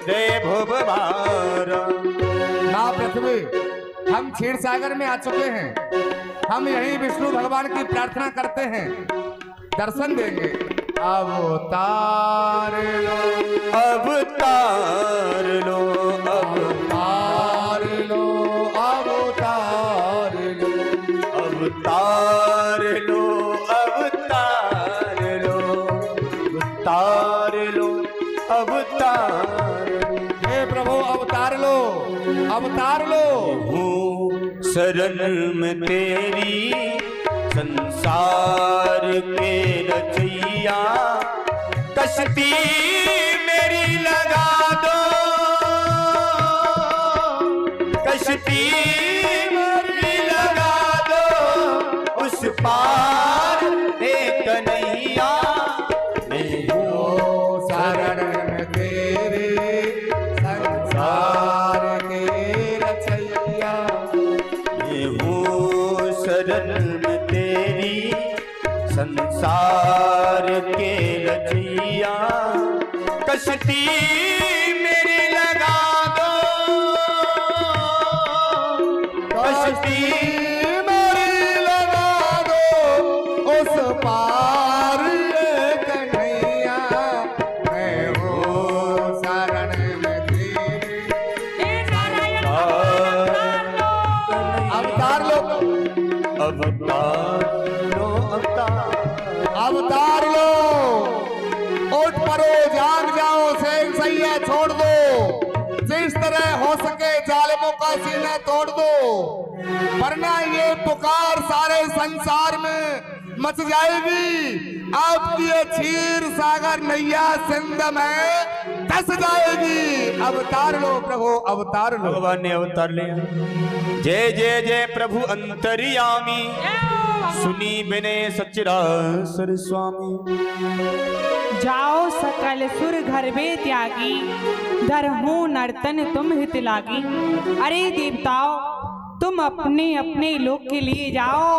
दे भुव भार। ना पृथ्वी, हम क्षीर सागर में आ चुके हैं। हम यही विष्णु भगवान की प्रार्थना करते हैं, दर्शन देंगे। अवतार लो, अवतार लो, अवतार लो, अवतार लो, अवतार लो, अवतार लो, अवतार लो, अवतार। हे प्रभु अवतार लो, अवतार लो। हूँ शरण में तेरी संसार के रचैया, कश्ती मेरी लगा दो, कश्ती मेरी लगा दो उस पार हे कन्हैया। मैं हूँ शरण में तेरे संसार के रचैया, मैं हूँ शरण में तेरी संसार के रचैया, कश्ती मेरी लगा दो, कश्ती मेरी लगा दो उस पार कन्हैया। मैं हूँ शरण में तेरे अवतार लो, अवतार लो, अवतार लो। उठ पड़ो, जाग जाओ, सेन सैया छोड़ दो, जिस तरह हो सके जालिमों का सीना तोड़ दो, वरना ये पुकार सारे संसार में मच जाएगी। आपकी ये क्षीर सागर नैया सिंध में धस जाएगी। अवतार लो प्रभु, अवतार लो। भगवान ने अवतार लिया। जय जय जय प्रभु अंतर्यामी, सुनी विनय सच्चिदानंद स्वामी। जाओ सकल सुर घर में त्यागी, धरहूं नर्तन तुम हित लागी। अरे देवताओं, तुम अपने अपने लोक के लिए जाओ,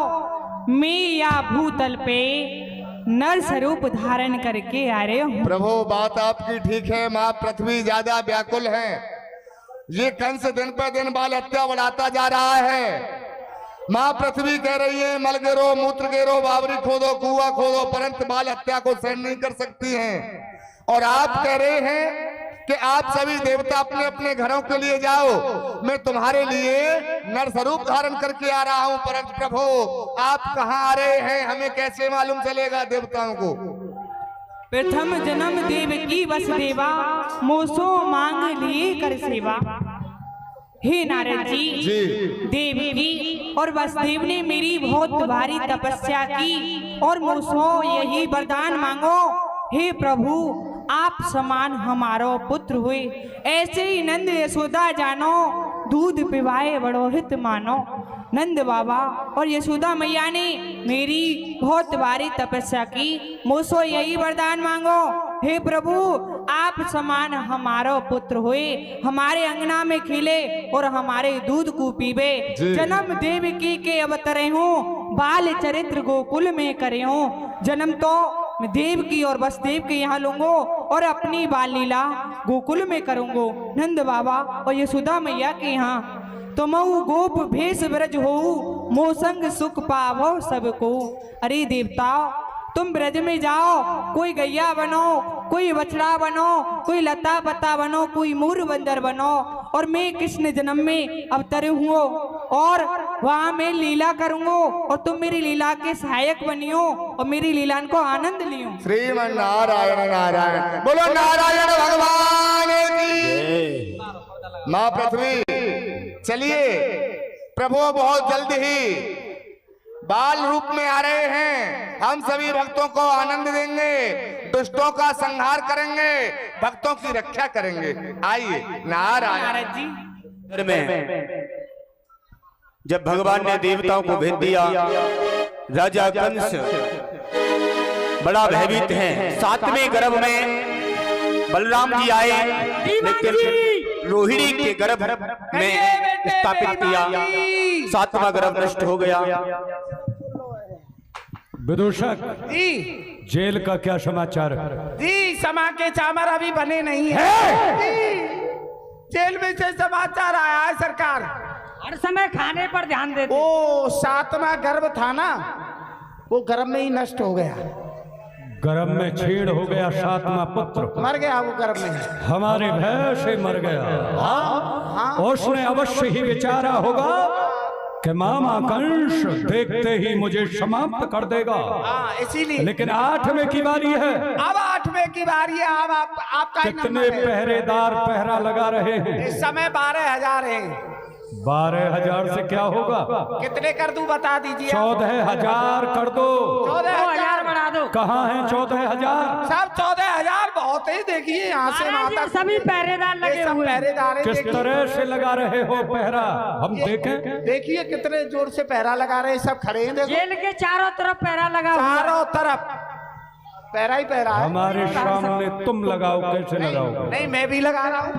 मैं या भूतल पे नर स्वरूप धारण करके आ रहे हूँ। प्रभु बात आपकी ठीक है, माँ पृथ्वी ज्यादा व्याकुल है। ये कंस दिन पर दिन बाल हत्या बढ़ाता जा रहा है। माँ पृथ्वी कह रही है मल गिरो, मूत्र गिरो, बावरी खोदो, कुआं खोदो, परंतु बाल हत्या को सहन नहीं कर सकती हैं। और आप कह रहे हैं कि आप सभी देवता अपने अपने घरों के लिए जाओ, मैं तुम्हारे लिए नर स्वरूप धारण करके आ रहा हूं। परंतु प्रभु आप कहाँ आ रहे हैं, हमें कैसे मालूम चलेगा देवताओं को? प्रथम जन्म देव की वसुदेवा, मोसो मांग लिए कर सेवा। हे नारद जी, देवी और वसुदेव ने मेरी बहुत भारी तपस्या की और मुझसे यही वरदान मांगो, हे प्रभु आप समान हमारो पुत्र हुए। ऐसे ही नंद यशोदा जानो, दूध पिवाए बड़ो हित मानो। नंद बाबा और यशोदा मैया ने मेरी बहुत भारी तपस्या की, मुझसे यही वरदान मांगो, हे प्रभु आप समान हमारो पुत्र हुए, हमारे अंगना में खिले और हमारे दूध को पीबे। जन्म देवकी के अवतरे हूँ, बाल चरित्र गोकुल में करे हूँ। जन्म तो मैं देवकी और वसुदेव के यहाँ लूंगो और अपनी बाल लीला गोकुल में करूंगो। नंद बाबा और यशोदा मैया के यहाँ तुमऊ गोप भेष ब्रज हो, मोसंग सुख पावो सबको। अरे देवताओं, तुम ब्रज में जाओ, कोई गैया बनो, कोई बछड़ा बनो, कोई लता पत्ता बनो, कोई मूर बंदर बनो, और मैं कृष्ण जन्म में अवतर हूँ और वहाँ मैं लीला करूँगा और तुम मेरी लीला के सहायक बनियो और मेरी लीला को आनंद लियो। श्रीमन नारायण नारायण, बोलो नारायण भगवान की। माँ पृथ्वी चलिए, प्रभु बहुत जल्द ही बाल रूप में आ रहे हैं। हम सभी भक्तों को आनंद देंगे, दुष्टों का संहार करेंगे, भक्तों की रक्षा करेंगे। आइए नारायण जी। में जब भगवान ने देवताओं को भेज दिया, राजा कंस बड़ा भयभीत है। 7वें गर्भ में बलराम जी आए, लेकिन रोहिणी के गर्भ में स्थापित किया, 7वां गर्भ नष्ट हो गया। विदूषक जी, जेल का क्या समाचार? जी समा के चामर अभी बने नहीं है। कैसे समाचार आया है सरकार? हर समय खाने पर ध्यान देते। ओ 7वां गर्भ था ना, वो गर्भ में ही नष्ट हो गया, गर्भ में छेड़ हो गया 7वां पुत्र, मर गया वो गर्भ में। हमारे भय से मर गया। उसने अवश्य ही विचारा होगा कि मामा कंस देखते ही मुझे समाप्त कर देगा। इसीलिए। लेकिन 8वें की बारी है। अब 8वें की बारी है। अब आपका ही कितने नंबर है। पहरेदार पहरा लगा रहे हैं? इस समय 12,000 है। 12,000 से क्या होगा? कितने कर दूं बता दीजिए। 14,000 कर दो। 14,000 बढ़ा दो। कहाँ है 14,000? सब 14,000 बहुत है। देखिए यहाँ से वहाँ तक सभी पहरेदार लगे हुए हैं। पहरेदार हैं। किस देखिए। तरह से लगा रहे हो पहरा, हम देखें। देखिए कितने जोर से पहरा लगा रहे हैं, सब खड़े हैं। देखो जेल के चारों तरफ पहरा लगा हुआ है। चारों तरफ पहरा ही पहरा है। हमारे सामने तुम लगाओ, कैसे लगाओ? नहीं मैं भी लगा रहा हूँ,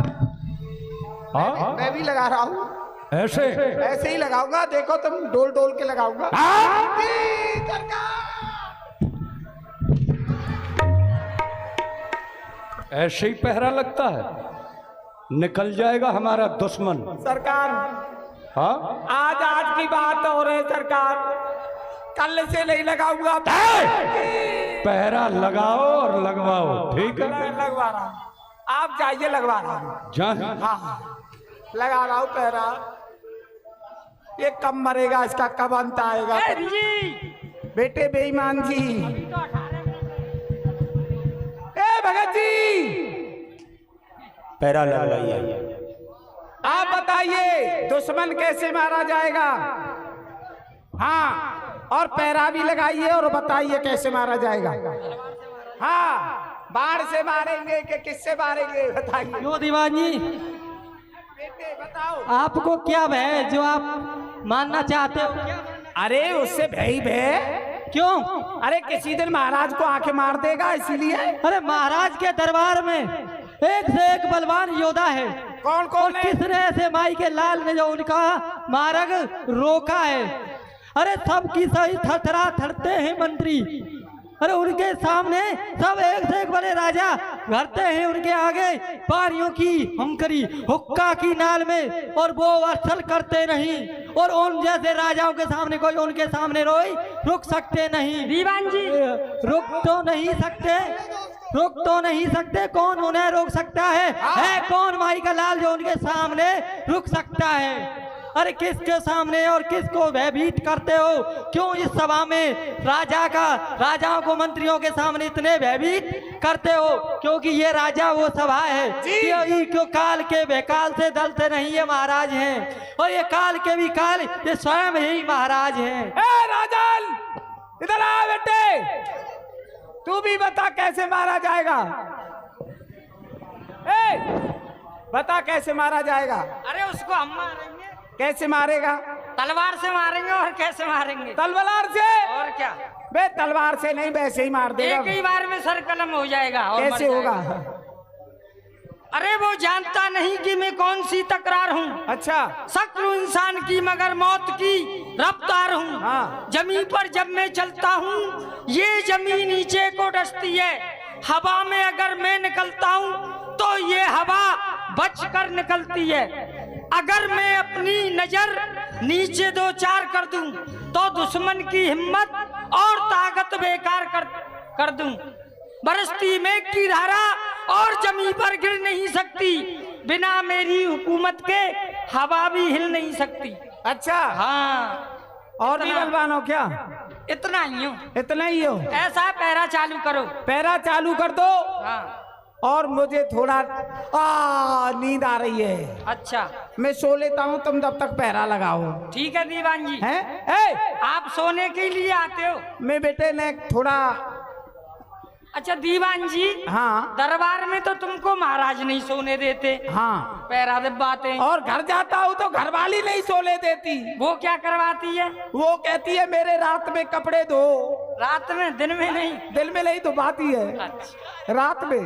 हाँ मैं भी लगा रहा हूँ। ऐसे ऐसे ही लगाऊंगा, देखो तुम डोल डोल के लगाऊंगा। ऐसे ही पहरा लगता है, निकल जाएगा हमारा दुश्मन। सरकार हाँ आज की बात हो रही है सरकार, कल से नहीं लगाऊंगा। पहरा लगाओ और लगवाओ, ठीक है? लगवा रहा हूँ, आप जाइए लगवा रहा हूँ। जा हाँ लगा रहा हूँ पहरा। ये कब मरेगा, इसका कब अंत आएगा? बेटे बेईमान जी, ए भगत जी, पैरा लगाइए। आप बताइए दुश्मन कैसे मारा जाएगा? हाँ और पैरा भी लगाइए और बताइए कैसे मारा जाएगा। हाँ बाढ़ से मारेंगे कि किससे मारेंगे बताइए। क्यों दीवान जी, बेटे बताओ आपको क्या भय जो आप मानना चाहते हो? अरे उससे भय भय क्यों? अरे किसी दिन महाराज को आके मार देगा इसीलिए। अरे महाराज के दरबार में एक से एक बलवान योद्धा है। कौन कौन है? किसने ऐसे माई के लाल ने जो उनका मार्ग रोका है? अरे सब की सही थरथरा थरते हैं मंत्री। अरे उनके सामने सब एक से एक बड़े राजा घरते हैं, उनके आगे पारियों की हमकरी हुक्का की नाल में, और वो असल करते नहीं। और उन जैसे राजाओं के सामने कोई उनके सामने रुक सकते नहीं। दीवान जी रुक तो नहीं सकते, रुक तो नहीं सकते। कौन उन्हें रोक सकता है कौन माई का लाल जो उनके सामने रुक सकता है? अरे किसके सामने और किसको भयभीत करते हो? क्यों इस सभा में राजाओं को मंत्रियों के सामने इतने भयभीत करते हो? क्योंकि ये राजा वो सभा है क्यों काल के बेकाल से दलते नहीं, ये महाराज हैं। और ये काल के भी काल, ये स्वयं ही महाराज हैं। ए राजन इधर आ बेटे, तू भी बता कैसे मारा जाएगा? बता कैसे मारा जाएगा? अरे उसको हम मारेंगे। कैसे मारेगा? तलवार से मारेंगे। और कैसे मारेंगे? तलवार से। और क्या? बे तलवार से नहीं, वैसे ही मार देगा। एक ही बार में सर कलम हो जाएगा। और कैसे होगा? अरे वो जानता नहीं कि मैं कौन सी तकरार हूँ। अच्छा शत्रु इंसान की मगर मौत की रफ्तार हूँ। हाँ। जमीन पर जब मैं चलता हूँ ये जमीन नीचे को डसती है। हवा में अगर मैं निकलता हूँ तो ये हवा बचकर निकलती है। अगर मैं अपनी नजर नीचे दो चार कर दूं तो दुश्मन की हिम्मत और ताकत बेकार कर दूं। बरसती मेघ की धारा और जमीन पर गिर नहीं सकती। बिना मेरी हुकूमत के हवा भी हिल नहीं सकती। अच्छा हाँ और भी बलवान हो क्या? इतना ही हो। इतना ही हो? ऐसा पहरा चालू करो। पैरा चालू कर दो। हाँ और मुझे थोड़ा नींद आ रही है। अच्छा मैं सो लेता हूँ, तुम तब तक पहरा लगाओ। ठीक है दीवान जी। हैं? आप सोने के लिए आते हो? मैं बेटे ने थोड़ा। अच्छा दीवान जी, हाँ दरबार में तो तुमको महाराज नहीं सोने देते। हाँ पैरा दबाते। और घर जाता हूँ तो घरवाली नहीं सोने देती। वो क्या करवाती है? वो कहती है मेरे रात में कपड़े धो। रात में? दिन में नहीं? दिल में नहीं धुपाती है। अच्छा। रात में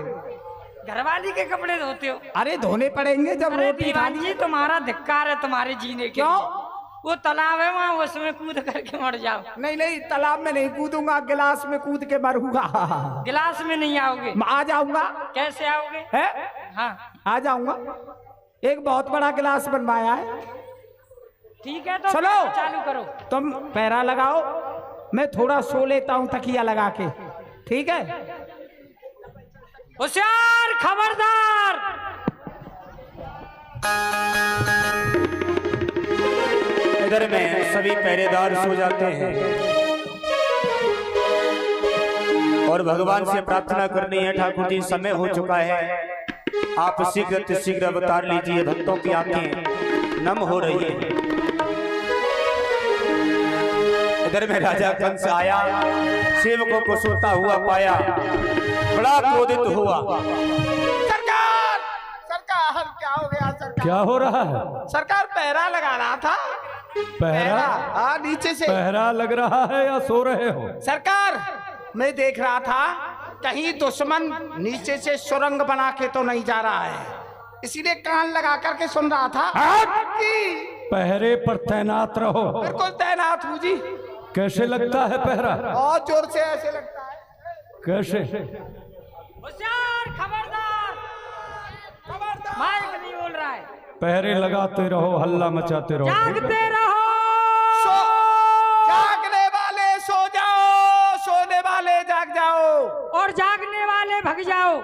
घरवाली के कपड़े धोते हो? अरे धोने पड़ेंगे जब अरे रोटी दीवान खानी। जी तुम्हारा धिक्कार है तुम्हारे जीने के। क्यों? वो तालाब है वहाँ, उसमें कूद करके मर जाओ। नहीं नहीं तालाब में नहीं कूदूंगा, गिलास में कूद के मरूंगा। गिलास में नहीं आओगे? आ जाऊंगा। कैसे आओगे? है? हाँ आ जाऊंगा। एक बहुत बड़ा गिलास बनवाया है। ठीक है तो चलो चालू करो। तुम पैरा लगाओ, मैं थोड़ा सो लेता हूँ तकिया लगा के, ठीक है? होशियार, खबरदार। इधर में सभी पहरेदार सो जाते हैं और भगवान से प्रार्थना करनी है, ठाकुर जी समय हो चुका है, आप शीघ्र शीघ्र अवतार लीजिए, भक्तों की आंखें नम हो रही है। इधर में राजा कंस आया, सेवकों को सोता हुआ पाया, बड़ा क्रोधित हुआ। सरकार, सरकार क्या हो गया सरकार? क्या हो रहा है? सरकार पहरा लगा रहा था। पहरा? हाँ, नीचे से। पहरा लग रहा है या सो रहे हो? सरकार मैं देख रहा था कहीं दुश्मन नीचे से सुरंग बना के तो नहीं जा रहा है, इसीलिए कान लगा करके सुन रहा था। जी पहरे पर तैनात रहो। बिल्कुल तैनात हूँ जी। कैसे लगता है पहरा? बहुत जोर से ऐसे लगता है। कैसे? होशियार, खबरदार। माइक नहीं बोल रहा है। पहरे लगाते रहो, हल्ला मचाते रहो। जागते रहो। जागने वाले सो जाओ, सोने वाले जाग जाओ, और जागने वाले भग जाओ।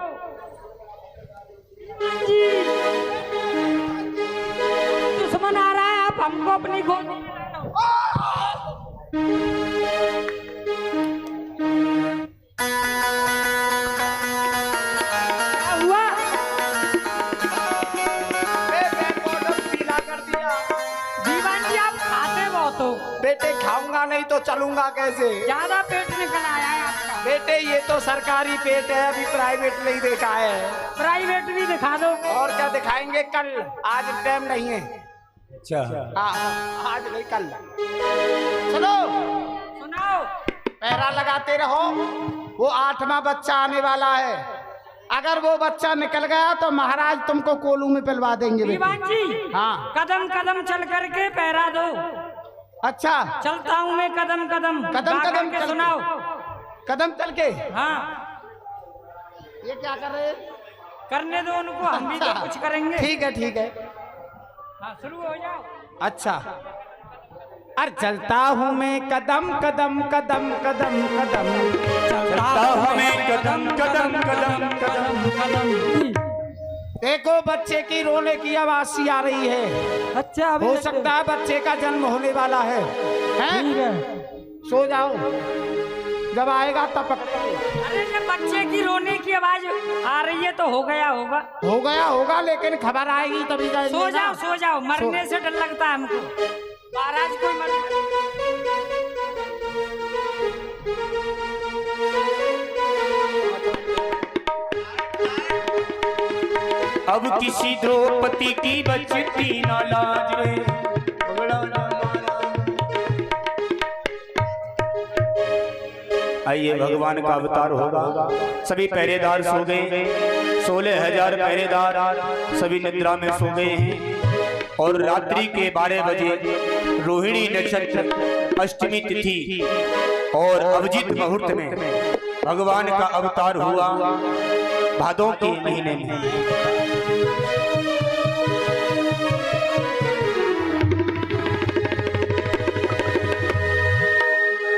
जी दुश्मन आ रहा है, आप हमको अपनी गोद में ले लो। क्या हुआ? पीला कर दिया। जीवन जी आप खाते बहुत हो। बेटे खाऊंगा नहीं तो चलूंगा कैसे? ज्यादा पेट निकल आया है आपका। बेटे ये तो सरकारी पेट है, अभी प्राइवेट नहीं देखा है। प्राइवेट भी दिखा दो। और क्या दिखाएंगे कल, आज टाइम नहीं है। अच्छा, हाँ आज नहीं कल। सुनो, सुनाओ। पहरा लगाते रहो, वो 8वां बच्चा आने वाला है, अगर वो बच्चा निकल गया तो महाराज तुमको कोलू में पिलवा देंगे बेटे। दीवान जी हाँ कदम कदम चल करके पहरा दो। अच्छा चलता हूँ मैं कदम कदम। कदम गा कदम करके चल- सुनाओ। कदम चल के। हाँ ये क्या कर रहे हैं? करने दो उनको, हम भी तो कुछ करेंगे। ठीक है ठीक है। हाँ शुरू हो जाओ। अच्छा, अरे चलता हूँ मैं कदम कदम कदम कदम कदम, चलता हूँ मैं कदम कदम कदम कदम कदम। देखो बच्चे की रोने की आवाज सी आ रही है। अच्छा हो सकता है बच्चे का जन्म होने वाला है, हैं? सो जाओ, जब आएगा तब पकड़ो। अरे जब बच्चे की रोने की आवाज आ रही है तो हो गया होगा। हो गया होगा, लेकिन खबर आएगी तभी जाएंगे सो ना। जाओ सो जाओ, मरने से डर लगता है हमको। महाराज कोई मर अब किसी द्रौपदी की बचती ना लाज रे, बगड़ा ना मारा। आइए भगवान का अवतार होगा। सभी पहरेदार सो गए, 16,000 पहरेदार सभी निद्रा में सो गए हैं और रात्रि के 12 बजे रोहिणी नक्षत्र अष्टमी तिथि और अभिजीत मुहूर्त में भगवान का अवतार हुआ भादों के महीने में।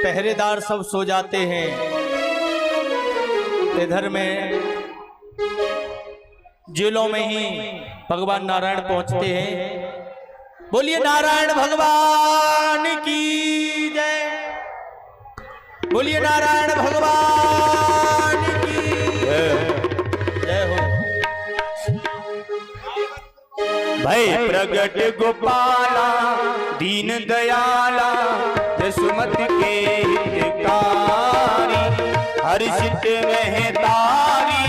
पहरेदार सब सो जाते हैं। इधर में जेलों में ही भगवान नारायण पहुंचते हैं। बोलिए नारायण भगवान की जय, बोलिए नारायण भगवान की जय हो। भय प्रगट गोपाला दीन दयाला जसुमत के हितकारी, हर्षित महतारी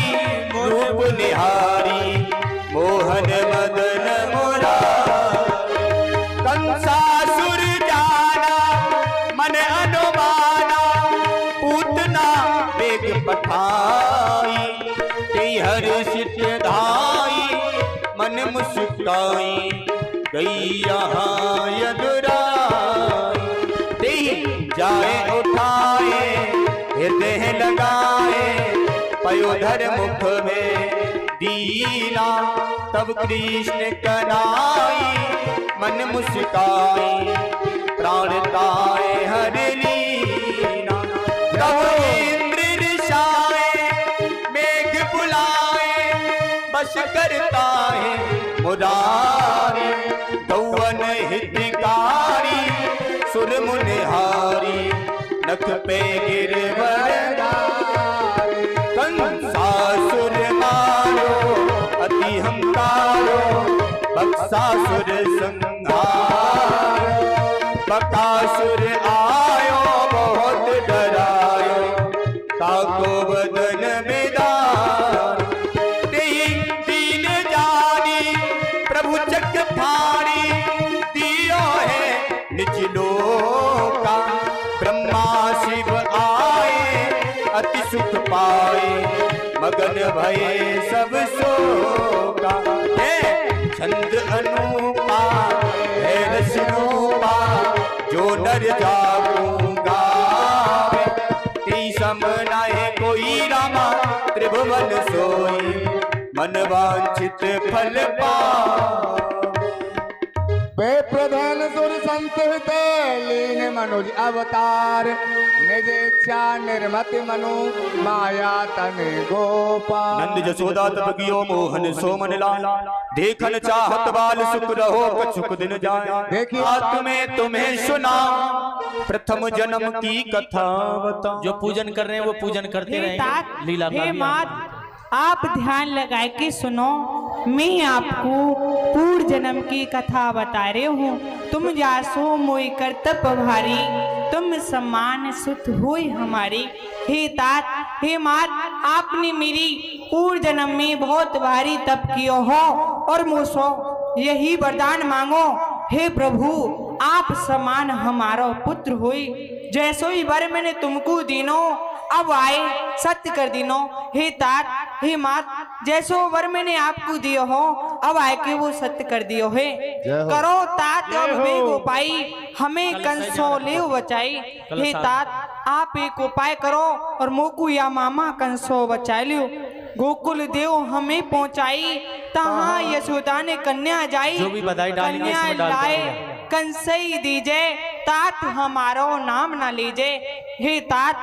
रूप निहारी मोहन मदन मुरारी। कंसासुर जाना मन अनुमाना, पूतना वेग पठाई, ते हर्षित धाई मन मुस्काई, गई यहाँ यदुराई, ते जाए उठाए हृदय लगाए, पयोधर मुख में दीना तब कृष्ण कनाई मन मुस्काई प्राण ताए हर लीना। तब इंद्र रिसाए मेघ बुलाए बस करता है मुरारी। गौवन हितकारी सुर मुनिहारी नख पे गिरवर कंसासुर मारो अति हमकारो बक्सासुर संहार। बकासुर आयो बहुत डरायो ताको बदन में दार। दीन जानी प्रभु चक फाड़ी दियो है निज लोका। ब्रह्मा शिव आए अति सुख पाए मगन भये सब शोका। छंद अनूपा है रस रूपा जो नर जागूंगा। सम नाहे कोई रामा त्रिभुवन सोई मन वांछित फल पा। वे प्रधान सुर संत हित लीन मनुज अवतार निज इच्छा निर्मति मनु माया तन गोपाल। नंद जसोदा तब गियो मोहन सोमन लाल देखन चाहत बाल सुख रहो कछुक दिन जाए। देखिए रात में तुम्हें सुना प्रथम जन्म की कथा बता। जो पूजन कर रहे हैं वो पूजन करते हे तात, रहेंगे। लीला का हे भी मात, आप ध्यान लगा के सुनो। मैं आपको पूर्व जन्म की कथा बता रही हूँ। तुम जासो मोई करतप भारी तुम सम्मान सुत होई हमारी। हे तात, हे मात, आपने मेरी पूर्व जन्म में बहुत भारी तप कियो हो और मुझसे यही वरदान मांगो। हे प्रभु, आप समान हमारा पुत्र होई। जैसो ही वर मैंने तुमको दीनो अब आए सत्य कर दीनो। हे तात, हे मात, जैसो वर मैंने आपको दियो हो अब आए के वो सत्य कर दियो है। करो तात अब वे गोपाई हमें कंसो ले बचाई। हे तात, आप एक उपाय करो और मोकू या मामा कंसो बचा लियो। गोकुल देव हमें पहुंचाई तहाँ यशोदा ने कन्या जाई। जो भी बधाई डाली कन्या इसमें डाल लाए देंगे। कंसई दीजे तात हमारो नाम न लीजे। हे तात,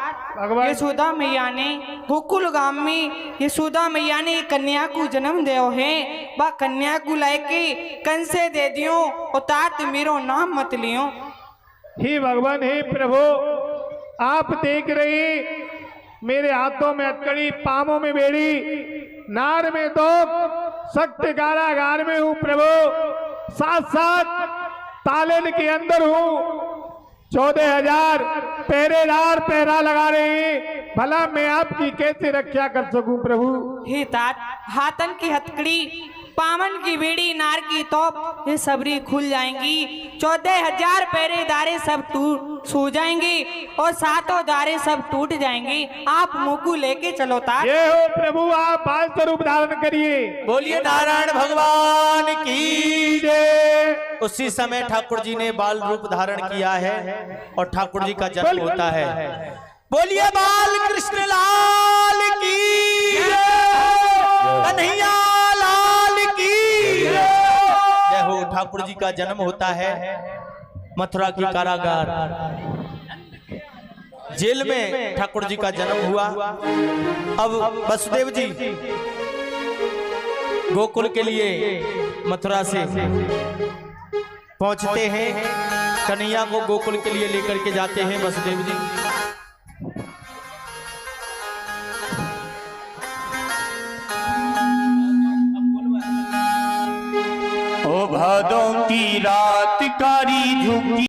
यशोदा मैया ने गोकुल गांव में यशोदा मैया ने कन्या को जन्म दियो है। वह कन्या को लाके कंसे दे दियो और तात मेरो नाम मत लियो। हे भगवान, हे प्रभु, आप देख रही मेरे हाथों में हथकड़ी पामों में बेड़ी नार में तो सख्त कारागार में हूँ प्रभु। साथ साथ तालन के अंदर हूँ। 14,000 पहरेदार पहरा लगा रहे हैं। भला मैं आपकी कैसे रक्षा कर सकूं प्रभु। हे तात, हाथन की हथकड़ी पावन की बेड़ी नार की तोप ये सबरी खुल जाएंगी। 14,000 पहरेदारे सब टूट सो जाएंगे और 7 दारे सब टूट जाएंगे। आप मुकु लेके चलो तात। ये हो प्रभु, आप बाल स्वरूप धारण करिए। बोलिए नारायण भगवान की जय। उसी समय ठाकुर जी ने बाल रूप धारण किया है और ठाकुर जी का जन्म होता है। बोलिए बाल कृष्ण लाल की कन्हैया लाल की जय हो। ठाकुर जी का जन्म होता है मथुरा की कारागार जेल में। ठाकुर जी का जन्म हुआ। अब वसुदेव जी गोकुल के लिए मथुरा से पहुंचते हैं। कन्हैया को गोकुल के लिए लेकर के जाते हैं वसुदेव जी। ओ भादों की रात कारी झुकी